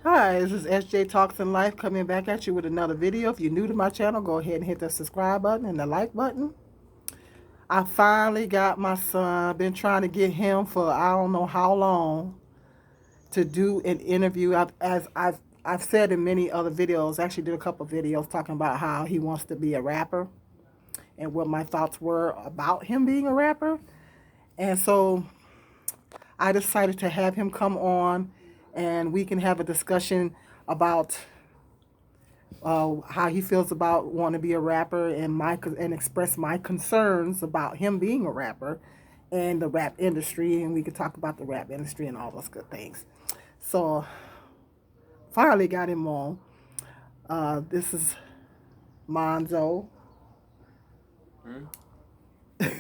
Hi, this is SJ Talks in Life coming back at you with another video. If you're new to my channel, go ahead and hit the subscribe button and the like button. I finally got my son. I've been trying to get him for I don't know how long to do an interview. I've said in many other videos, actually did a couple of videos talking about how he wants to be a rapper and what my thoughts were about him being a rapper. And so I decided to have him come on and we can have a discussion about how he feels about wanting to be a rapper and express my concerns about him being a rapper and the rap industry, and we could talk about the rap industry and all those good things. So finally got him on. This is Monzo, Hmm?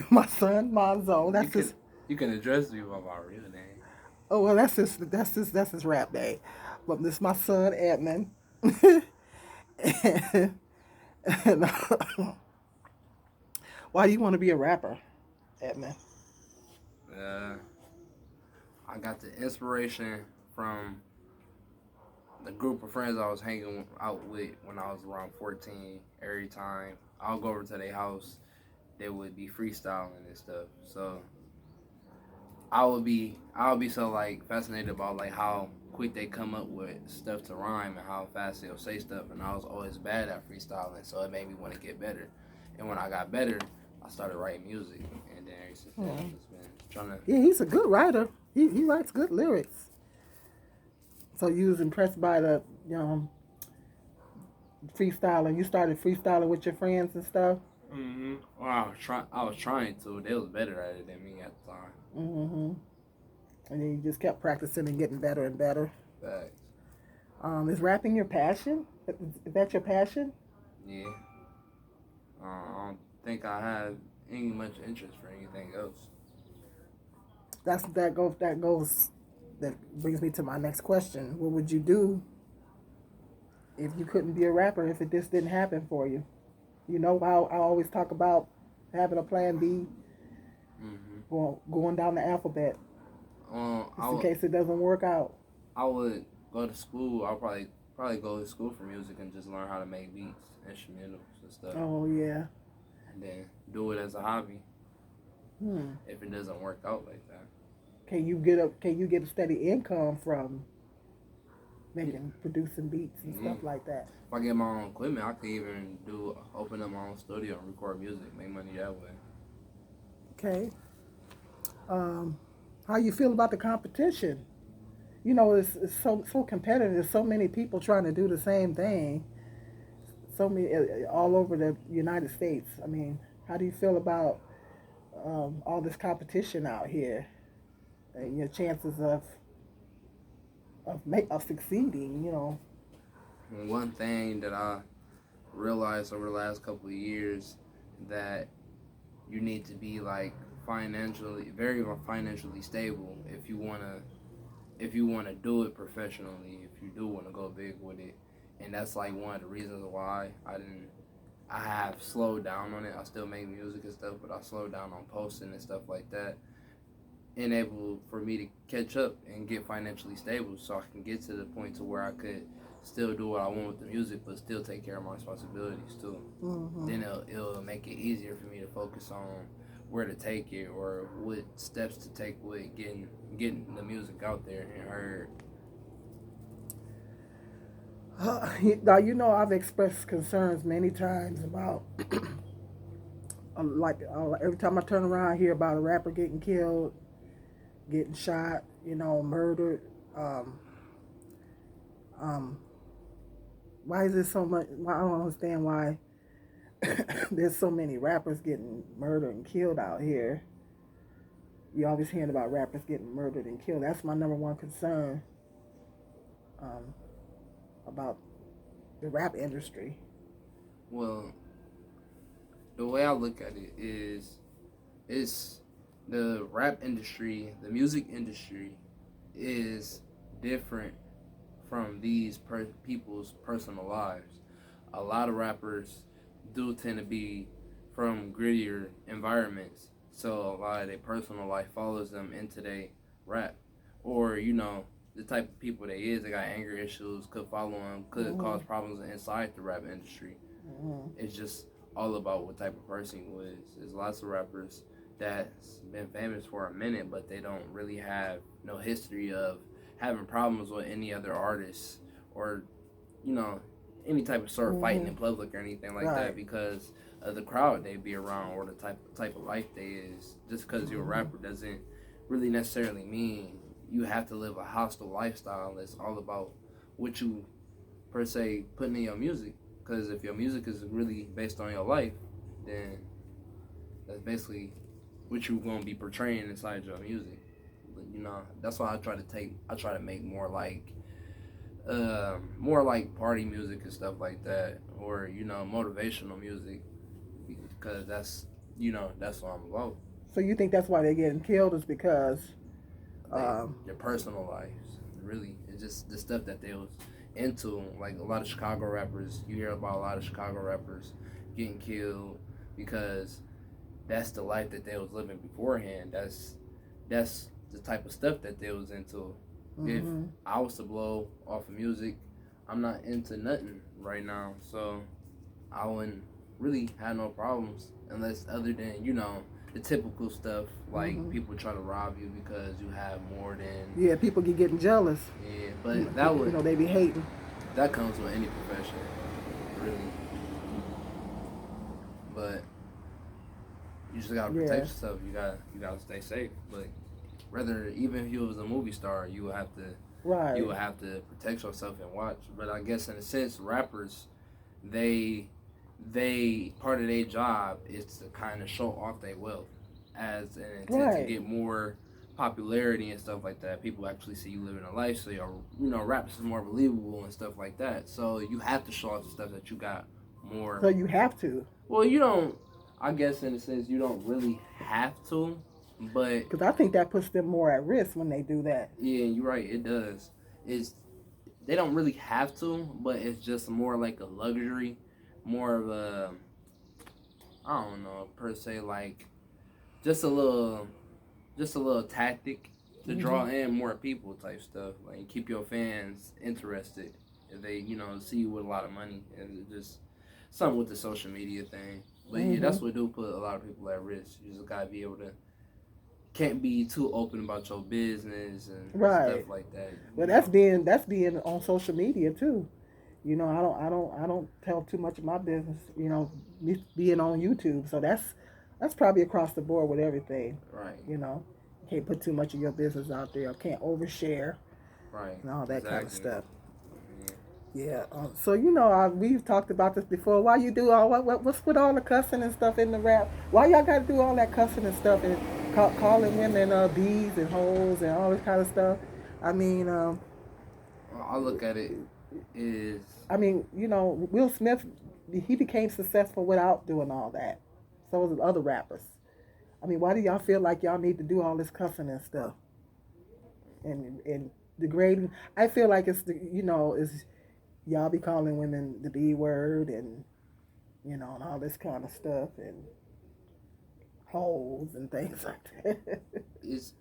my son Monzo. You That's his. can you can address me by my real name. Oh well, that's his rap name. But this is my son Edmund. and, and, why do you want to be a rapper, Edmund? Uh, I got the inspiration from the group of friends I was hanging out with when I was around 14. Every time I'll go over to their house, they would be freestyling and stuff. So I would be so like fascinated about like how quick they come up with stuff to rhyme and how fast they'll say stuff. And I was always bad at freestyling, so it made me want to get better. And when I got better, I started writing music, and then ever since then Hmm. I've just been trying to. Yeah, he's a good writer. He writes good lyrics. So you was impressed by the freestyling. You started freestyling with your friends and stuff. Well, I was trying to. They was better at it than me at the time. Hmm. And then you just kept practicing and getting better and better. Facts. Is rapping your passion? Is that your passion? Yeah. I don't think I have any much interest for anything else. That brings me to my next question. What would you do if you couldn't be a rapper if it just didn't happen for you? You know how I always talk about having a plan B, hmm going down the alphabet, I just in would case it doesn't work out. I would go to school. I'll probably go to school for music and just learn how to make beats, instrumentals and stuff, Oh yeah. and then do it as a hobby Hmm. if it doesn't work out like that. Can you get a steady income from Yeah. making producing beats and hmm stuff like that? If I get my own equipment, I could even open up my own studio and record music, make money that way. Okay. Um, how you feel about the competition? It's so competitive. There's so many people trying to do the same thing. So many all over the United States. I mean, how do you feel about all this competition out here and your chances of succeeding? And one thing that I realized over the last couple of years that you need to be like financially very financially stable if you want to do it professionally, if you do want to go big with it. And that's like one of the reasons why I have slowed down on it. I still make music and stuff, but I slowed down on posting and stuff like that, enable for me to catch up and get financially stable so I can get to the point to where I could still do what I want with the music but still take care of my responsibilities too. Hmm. Then it'll make it easier for me to focus on where to take it or what steps to take with getting the music out there and heard. Now I've expressed concerns many times about like every time I turn around, I hear about a rapper getting killed, getting shot, murdered. Um, um, why is there so much? I don't understand why there's so many rappers getting murdered and killed out here. You always hearing about rappers getting murdered and killed. That's my number one concern um, about the rap industry. Well, the way I look at it is it's the rap industry, the music industry is different from these people's personal lives. A lot of rappers do tend to be from grittier environments, so a lot of their personal life follows them into their rap. Or the type of people they is. They got anger issues, could follow them, could cause problems inside the rap industry. It's just all about what type of person you is. There's lots of rappers that's been famous for a minute, but they don't really have no history of having problems with any other artists or, you know, any type of sort of fighting in public or anything like that because of the crowd they be around or the type of life they is. Just because you're a rapper doesn't really necessarily mean you have to live a hostile lifestyle. It's all about what you per se putting in your music. Because if your music is really based on your life, then that's basically what you're gonna be portraying inside your music. But, you know, that's why I try to make more like party music and stuff like that, or you know, motivational music, because that's that's what I'm about. So you think that's why they're getting killed is because Their personal lives, really, it's just the stuff that they was into. Like a lot of Chicago rappers, you hear about a lot of Chicago rappers getting killed because that's the life that they was living beforehand. That's the type of stuff that they was into. If I was to blow off of music, I'm not into nothing right now, so I wouldn't really have no problems unless other than the typical stuff like people try to rob you because you have more than people get getting jealous. yeah. But that would they be hating. that comes with any profession, really. But you just gotta protect yourself. You gotta stay safe. But rather, even if you was a movie star, you would have to protect yourself and watch. But I guess in a sense, rappers, they part of their job is to kind of show off their wealth as an intent to get more popularity and stuff like that. People actually see you living a life, so your rap is more believable and stuff like that. So you have to show off the stuff that you got more. So you have to. Well, you don't. I guess in a sense you don't really have to, but because I think that puts them more at risk when they do that. Yeah, you're right. It does. They don't really have to, but it's just more like a luxury, more of a I don't know per se like just a little tactic to draw in more people type stuff, like keep your fans interested if they see you with a lot of money and just something with the social media thing. But yeah, that's what do put a lot of people at risk. You just gotta be able to can't be too open about your business and stuff like that. Well, that's being on social media too. I don't tell too much of my business. Being on YouTube, so that's probably across the board with everything. Right. You can't put too much of your business out there. Can't overshare. Right. And all that kind of stuff. Yeah. So we've talked about this before. Why you do all what's with all the cussing and stuff in the rap? Why y'all got to do all that cussing and stuff and calling women bees and hoes and all this kind of stuff? I mean, well, I look at it is. I mean, Will Smith, he became successful without doing all that. So was other rappers. I mean, why do y'all feel like y'all need to do all this cussing and stuff and degrading? I feel like it's is y'all be calling women the B word and and all this kind of stuff and hoes and things like that. It's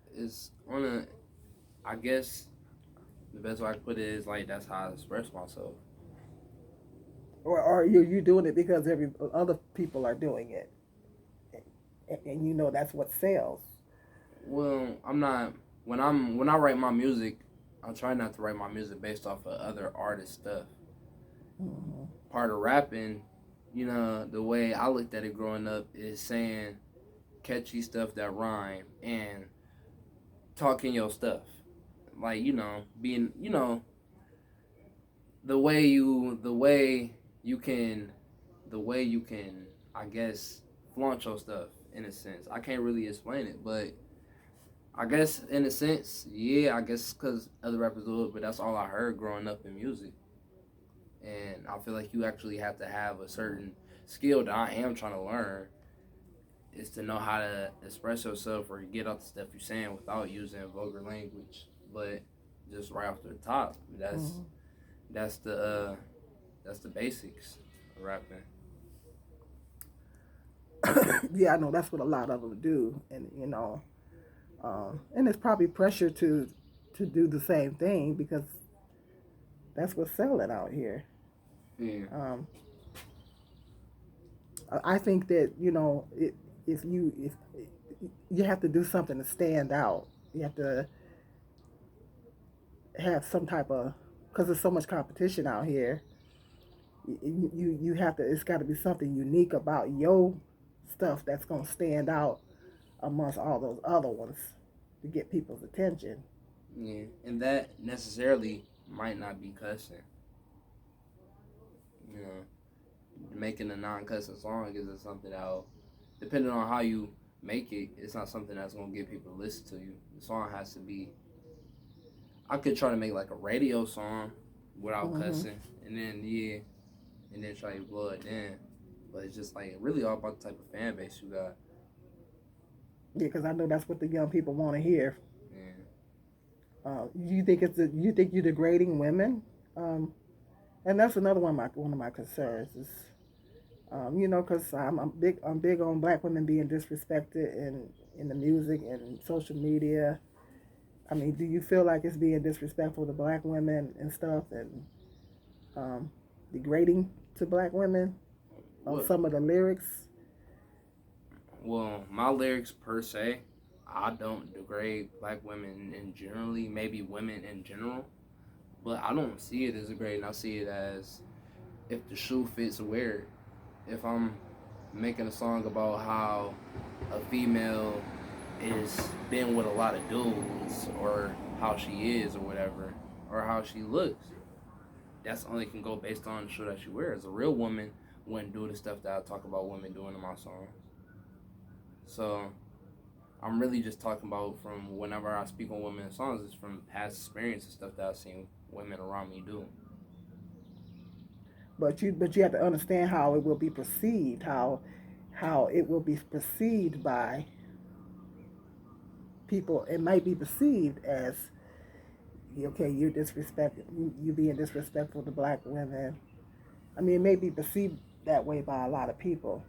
on a, I guess the best way I can put it is like that's how I express myself. Or are you doing it because other people are doing it, and that's what sells? Well, I'm not when I write my music. I try not to write my music based off of other artists' stuff. Part of rapping, the way I looked at it growing up is saying catchy stuff that rhyme and talking your stuff. Like, being, the way you can, I guess, flaunt your stuff in a sense. I can't really explain it, but I guess in a sense, yeah, I guess because other rappers do it, but that's all I heard growing up in music. And I feel like you actually have to have a certain skill that I am trying to learn is to know how to express yourself or get out the stuff you're saying without using vulgar language. But just right off the top, that's the basics of rapping. Yeah, I know that's what a lot of them do, and and it's probably pressure to to do the same thing because that's what's selling out here. Yeah. Um, I think that if you have to do something to stand out, you have to have some type of because there's so much competition out here. You have to. It's got to be something unique about your stuff that's gonna stand out amongst all those other ones to get people's attention. Yeah. And that necessarily might not be cussing. You know, making a non-cussing song is something that, depending on how you make it, it's not something that's gonna get people to listen to you. The song has to be. I could try to make like a radio song without Hmm. cussing, and then and then try to blow it in. But it's just like really all about the type of fan base you got. Yeah, because I know that's what the young people want to hear. And You think you're degrading women, and that's another one of my concerns is because I'm big on black women being disrespected in the music and social media. I mean, do you feel like it's being disrespectful to black women and stuff and um, degrading to black women on what? some of the lyrics? Well, my lyrics per se, I don't degrade black women in generally, maybe women in general, but I don't see it as degrading. I see it as if the shoe fits, wear it. If I'm making a song about how a female is been with a lot of dudes, or how she is, or whatever, or how she looks, that's only can go based on the shoe that she wears. A real woman wouldn't do the stuff that I talk about women doing in my songs. So I'm really just talking about from whenever I speak on women in songs, it's from past experience and stuff that I've seen women around me do. But you have to understand how it will be perceived, how it will be perceived by people. It might be perceived as okay, you being disrespectful to black women. I mean, it may be perceived that way by a lot of people,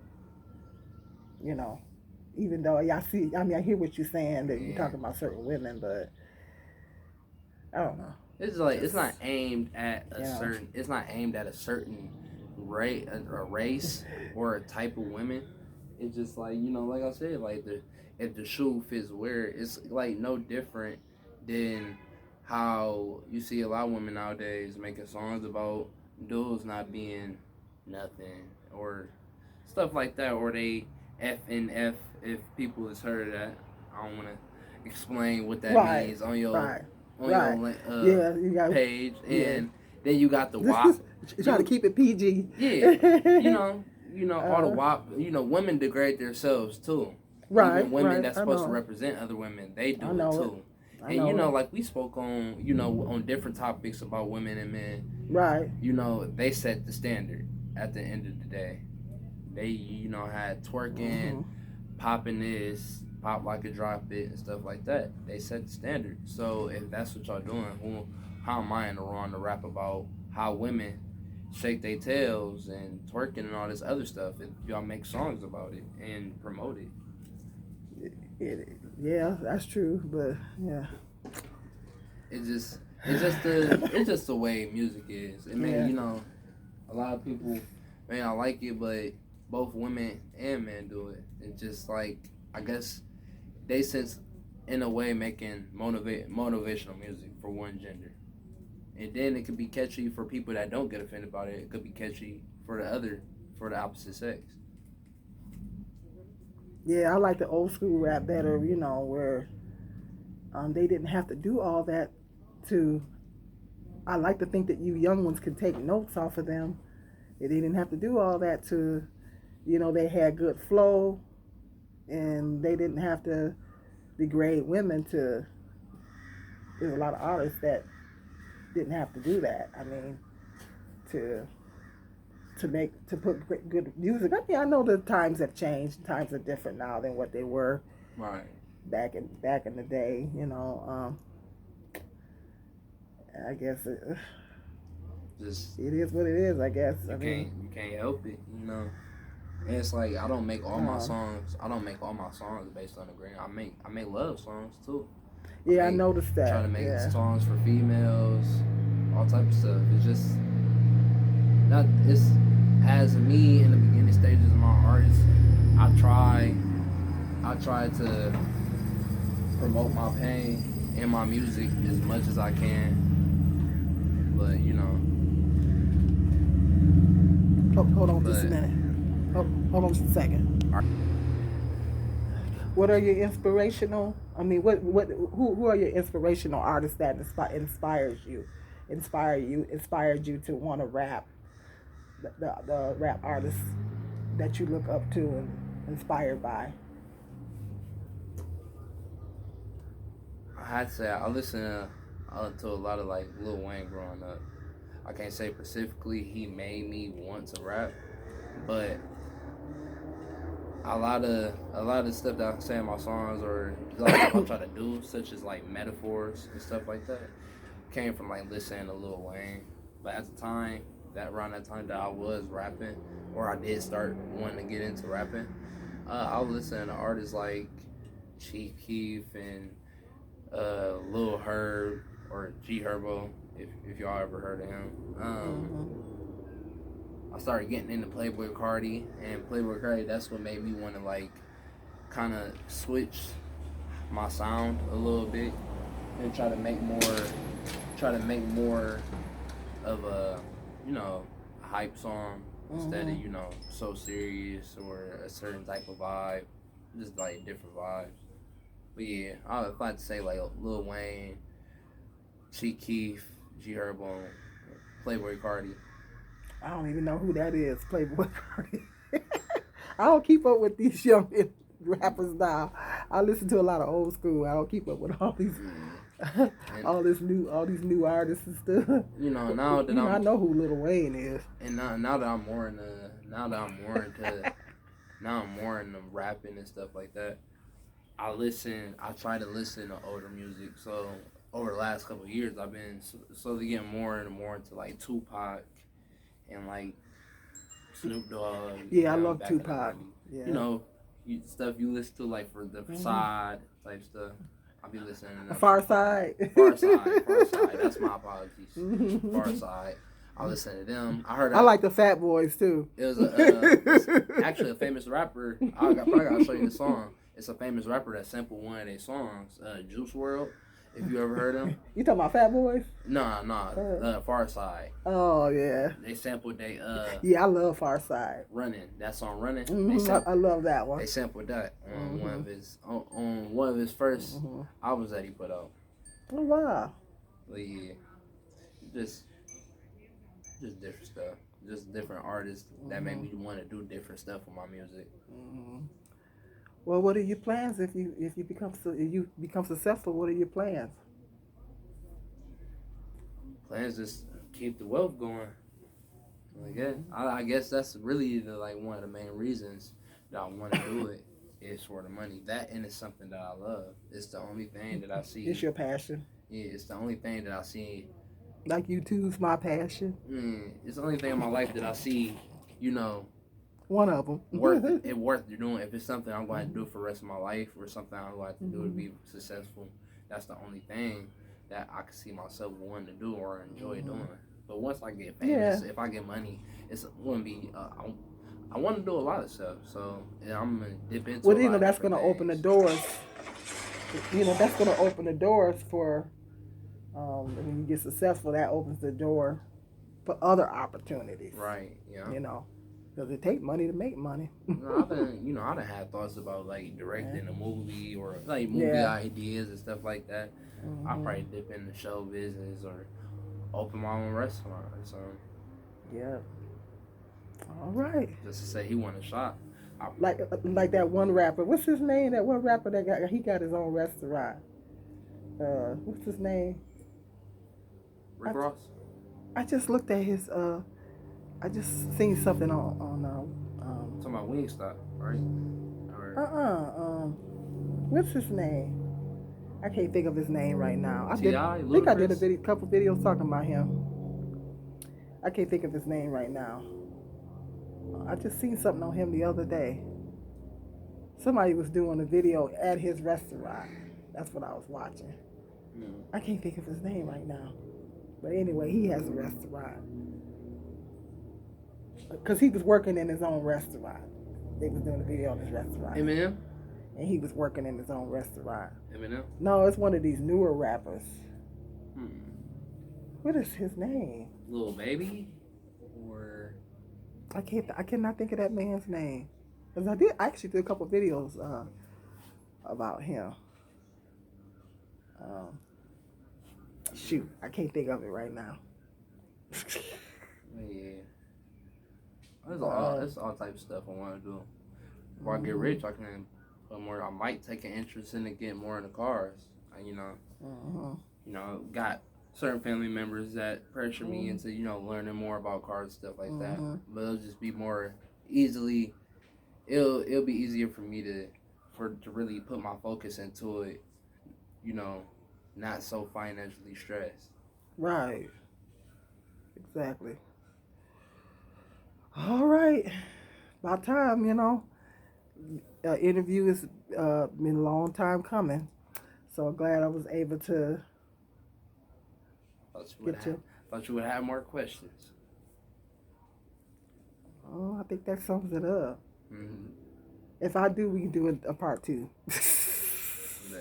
you know. Even though I hear what you're saying that you're Yeah. talking about certain women, but I don't know. It's like Just it's not aimed at you a know, certain. It's not aimed at a certain a race or a type of women. It's just like like I said, like the if the shoe fits wear it, it's like no different than how you see a lot of women nowadays making songs about dudes not being nothing or stuff like that, or they F and F if people has heard of that. I don't want to explain what that right, means on your right, on right. your Yeah, you got page, yeah. and then you got the WAP. Try to You keep it PG. yeah, all the uh, WAP. Women degrade themselves too. Even right, women right. that's I supposed to know it. represent other women, they I do it know it. too. I And know it. like we spoke on, on different topics about women and men. Right. They set the standard at the end of the day. They, had twerking, Hmm. popping this, pop like a drop it, and stuff like that. They set the standard. So if that's what y'all doing, how am I in the wrong to rap about how women shake their tails and twerking and all this other stuff? If y'all make songs about it and promote it, Yeah, that's true. But yeah, it's just the way music is. It may, yeah, a lot of people may not like it, but both women and men do it. It's just like I guess they sense in a way making motivational music for one gender, and then it could be catchy for people that don't get offended by it. It could be catchy for the opposite sex. yeah. I like the old school rap better. Where they didn't have to do all that to. I like to think that you young ones can take notes off of them. They didn't have to do all that to. They had good flow, and they didn't have to degrade women to. There's a lot of artists that didn't have to do that. I mean, to to put good music. I mean, I know the times have changed. Times are different now than what they were Right. back in the day. I guess Just it is what it is. I guess. I mean, you can't help it. And it's like I don't make all my um, songs. I don't make all my songs based on the green. I make love songs too. Yeah, I noticed that. Trying to make Yeah. songs for females, all type of stuff. It's just not. It's as me in the beginning stages of my artist. I try to promote my pain in my music as much as I can. But you know. Hold on just a minute. Hold on just a second. What are your inspirational? I mean, who are your inspirational artists that inspired you to want to rap? The rap artists that you look up to and inspired by. I had to say I listened to a lot of like Lil Wayne growing up. I can't say specifically he made me want to rap, but a lot of stuff that I say in my songs or like I try to do, such as like metaphors and stuff like that, came from like listening to Lil Wayne. But at the time, around that time that I was rapping, or I did start wanting to get into rapping, I was listening to artists like Chief Keef and Lil Herb or G Herbo, if y'all ever heard of him. I started getting into Playboi Carti, and Playboi Carti, that's what made me want to like kind of switch my sound a little bit and try to make more of a, you know, a hype song instead of, you know, so serious or a certain type of vibe, just like different vibes. But yeah, I'd like to say like Lil Wayne, Chief Keef, G Herbo, Playboi Carti. I don't even know who that is, Playboi Carti. I don't keep up with these young rappers now. I listen to a lot of old school. I don't keep up with all these, all these new artists and stuff. You know, now that I know who Lil Wayne is. And now that I'm more into rapping and stuff like that. I try to listen to older music. So over the last couple of years, I've been slowly getting more and more into like Tupac and like Snoop Dogg. Yeah, I love Tupac. Yeah. You know, stuff you listen to like for the side type stuff. I'll be listening to them. Far Side. That's my apologies. Far Side. I listen to them. I like the Fat Boys too. It was actually a famous rapper. I probably gotta show you the song. It's a famous rapper that sampled one of their songs, Juice WRLD. If you ever heard him. You talking about Fat Boys? Nah. Far Side. Oh yeah. They sampled Yeah, I love Far Side. Running. That song Running. I love that one. They sampled that on one of his first albums that he put out. Oh wow. But yeah, just different stuff. Just different artists that make me want to do different stuff with my music. Well, what are your plans if you become successful? What are your plans? Plans just keep the wealth going. I guess that's really one of the main reasons that I want to do it is for the money. That and it's something that I love. It's the only thing that I see. It's your passion. Yeah, it's the only thing that I see. Like YouTube's my passion. It's the only thing in my life that I see. You know. One of them. worth doing. If it's something I'm going to do for the rest of my life or something I'm going to do to be successful, that's the only thing that I can see myself wanting to do or enjoy doing. But once I get famous, if I get money, it's going to be. I want to do a lot of stuff, so I'm going to dip into. Well, that's going to open the doors. That's going to open the doors for. When you get successful, that opens the door for other opportunities. Right. Yeah. Because it takes money to make money. I done had thoughts about like directing a movie or like movie ideas and stuff like that. I'll probably dip into show business or open my own restaurant or something. Yeah. All right. Just to say he won a shot. Like that one rapper. What's his name? That one rapper that got his own restaurant. What's his name? Rick Ross. I just looked at his. I just seen something on talking about Wingstop, right? What's his name? I can't think of his name right now. I think I did a couple videos talking about him. I can't think of his name right now. I just seen something on him the other day. Somebody was doing a video at his restaurant. That's what I was watching. Mm. I can't think of his name right now. But anyway, he has a restaurant. Because he was working in his own restaurant. They was doing a video on his restaurant. Eminem? And he was working in his own restaurant. Eminem? No, it's one of these newer rappers. Hmm. What is his name? Lil Baby? Or I cannot think of that man's name. Because I actually did a couple videos about him. Shoot, I can't think of it right now. yeah. There's all types of stuff I want to do. If I get rich, I can put more. I might take an interest in it, get more into cars. You know, got certain family members that pressure me into learning more about cars and stuff like that. But it'll just be more easily. It'll be easier for me to really put my focus into it. Not so financially stressed. Right. Exactly. All right. About time, interview has been a long time coming. So glad I was able to Thought you would have more questions. Oh, I think that sums it up. Mm-hmm. If I do, we can do a part 2. Yeah.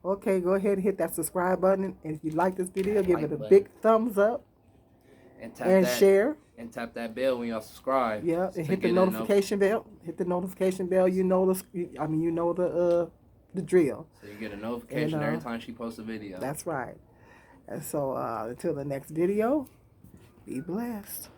Okay, go ahead and hit that subscribe button. And if you like this video, give it a button. big thumbs up. And share. And tap that bell when y'all subscribe. Yeah, and hit the notification bell. Hit the notification bell. You know the drill. So you get a notification every time she posts a video. That's right. And so until the next video, be blessed.